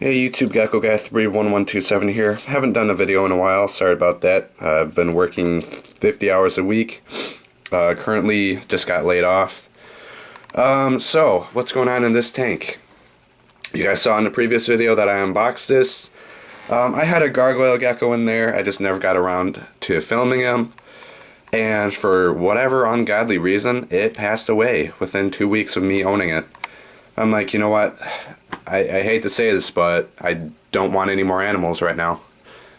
Hey YouTube, Gecko Guy 31127 here. Haven't done a video in a while, sorry about that. I've been working 50 hours a week. Currently just got laid off. So, what's going on in this tank? You guys saw in the previous video that I unboxed this. I had a gargoyle gecko in there, I just never got around to filming him. And for whatever ungodly reason, it passed away within 2 weeks of me owning it. I'm like, you know what? I hate to say this, but I don't want any more animals right now.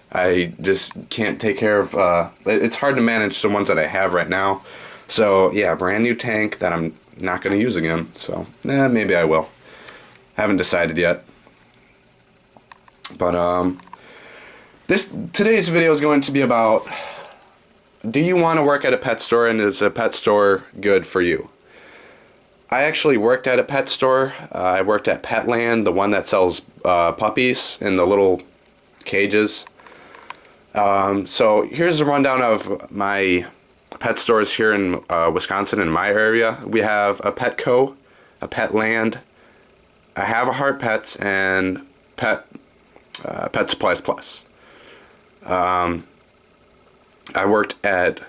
I just can't take care of, it's hard to manage the ones that I have right now. So, yeah, brand new tank that I'm not going to use again. So, maybe I will. Haven't decided yet. But, today's video is going to be about, do you want to work at a pet store, and is a pet store good for you? I actually worked at a pet store. I worked at Petland, the one that sells puppies in the little cages. So here's a rundown of my pet stores here in Wisconsin, in my area. We have a Petco, a Petland, I have a Heart Pets, and Pet Supplies Plus. I worked at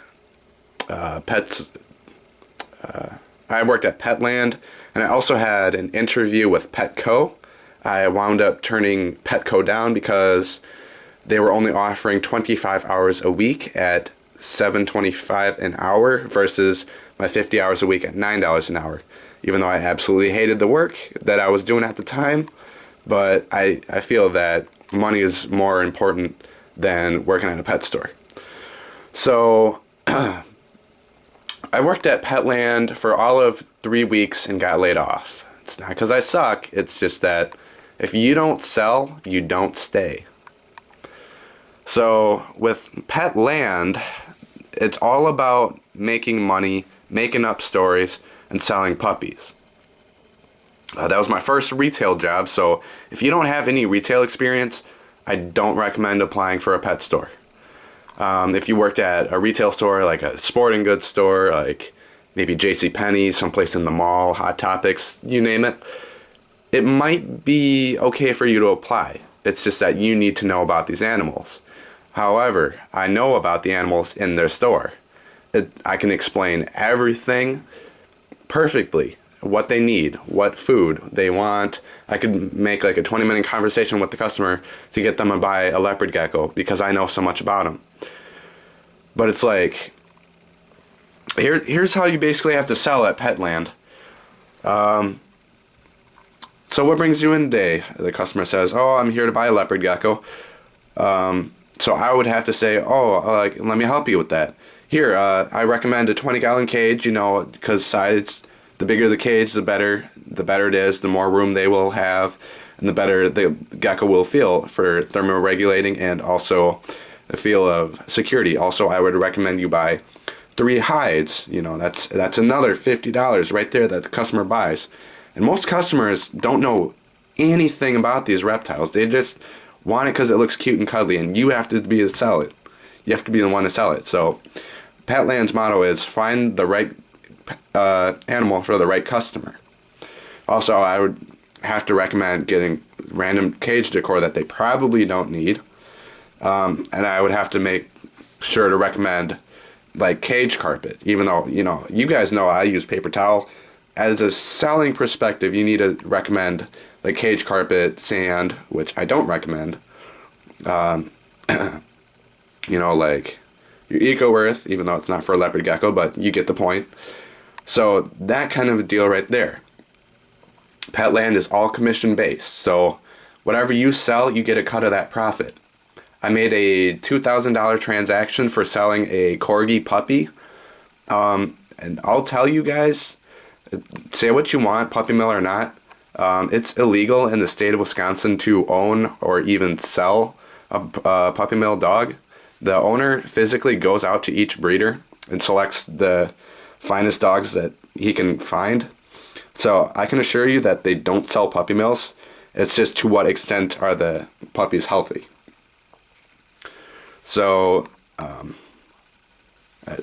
I worked at Petland, and I also had an interview with Petco. I wound up turning Petco down because they were only offering 25 hours a week at $7.25 an hour versus my 50 hours a week at $9 an hour. Even though I absolutely hated the work that I was doing at the time, but I feel that money is more important than working at a pet store. So I worked at Petland for all of 3 weeks and got laid off. It's not because I suck, it's just that if you don't sell, you don't stay. So with Petland, it's all about making money, making up stories, and selling puppies. That was my first retail job, so if you don't have any retail experience, I don't recommend applying for a pet store. If you worked at a retail store, like a sporting goods store, like maybe JCPenney, someplace in the mall, Hot Topics, you name it, it might be okay for you to apply. It's just that you need to know about these animals. However, I know about the animals in their store. I can explain everything perfectly. What they need, what food they want. I could make like a 20-minute conversation with the customer to get them to buy a leopard gecko because I know so much about them. But it's like, here's how you basically have to sell at Petland. So what brings you in today? The customer says, oh, I'm here to buy a leopard gecko. So I would have to say, oh, let me help you with that. Here, I recommend a 20-gallon cage, you know, because size, the bigger the cage, the better it is, the more room they will have, and the better the gecko will feel for thermoregulating and also the feel of security. Also, I would recommend you buy 3 hides. You know, that's another $50 right there that the customer buys. And most customers don't know anything about these reptiles. They just want it because it looks cute and cuddly, and you have to be to sell it. You have to be the one to sell it. So Petland's motto is find the right animal for the right customer. Also, I would have to recommend getting random cage decor that they probably don't need. And I would have to make sure to recommend like cage carpet, even though, you know, you guys know I use paper towel. As a selling perspective, you need to recommend like cage carpet, sand, which I don't recommend. You know, like your Eco Earth, even though it's not for a leopard gecko, but you get the point. So that kind of a deal right there. Petland is all commission based, so whatever you sell, you get a cut of that profit. I made a $2,000 transaction for selling a Corgi puppy, and I'll tell you guys, say what you want, puppy mill or not, it's illegal in the state of Wisconsin to own or even sell a puppy mill dog. The owner physically goes out to each breeder and selects the finest dogs that he can find. So I can assure you that they don't sell puppy mills. It's just to what extent are the puppies healthy. So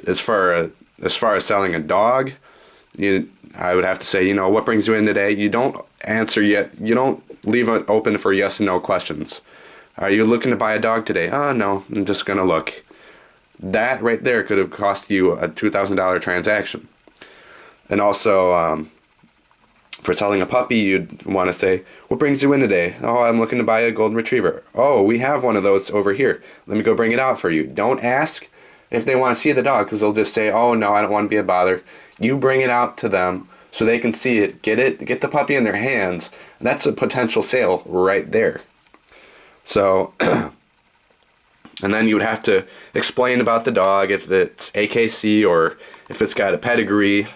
as far as selling a dog, I would have to say, you know, what brings you in today? You don't answer yet. You don't leave it open for yes and no questions. Are you looking to buy a dog today? Oh, no, I'm just going to look. That right there could have cost you a $2,000 transaction. And also, for selling a puppy, you'd want to say, what brings you in today? Oh, I'm looking to buy a golden retriever. Oh, we have one of those over here. Let me go bring it out for you. Don't ask if they want to see the dog, because they'll just say, oh, no, I don't want to be a bother. You bring it out to them so they can see it, get the puppy in their hands. That's a potential sale right there. So, and then you would have to explain about the dog, if it's AKC or if it's got a pedigree.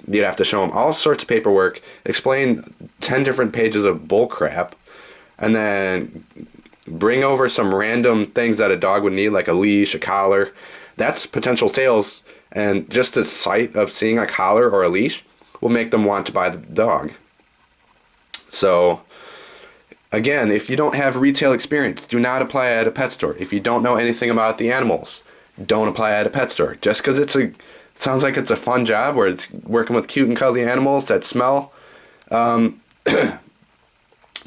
You'd have to show them all sorts of paperwork, explain 10 different pages of bull crap, and then bring over some random things that a dog would need, like a leash, a collar. That's potential sales, and just the sight of seeing a collar or a leash will make them want to buy the dog. So, again, if you don't have retail experience, do not apply at a pet store. If you don't know anything about the animals, don't apply at a pet store. Just because sounds like it's a fun job where it's working with cute and cuddly animals that smell, it's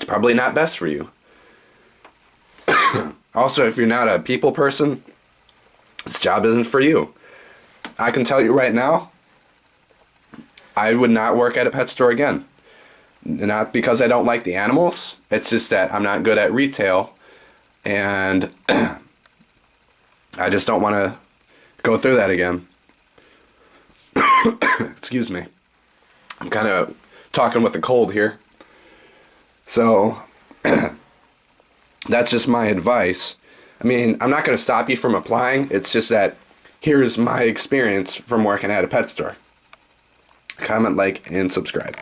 probably not best for you. Also, if you're not a people person, this job isn't for you. I can tell you right now, I would not work at a pet store again. Not because I don't like the animals, it's just that I'm not good at retail, and I just don't want to go through that again. Excuse me. I'm kind of talking with a cold here. So, that's just my advice. I mean, I'm not going to stop you from applying. It's just that here's my experience from working at a pet store. Comment, like, and subscribe.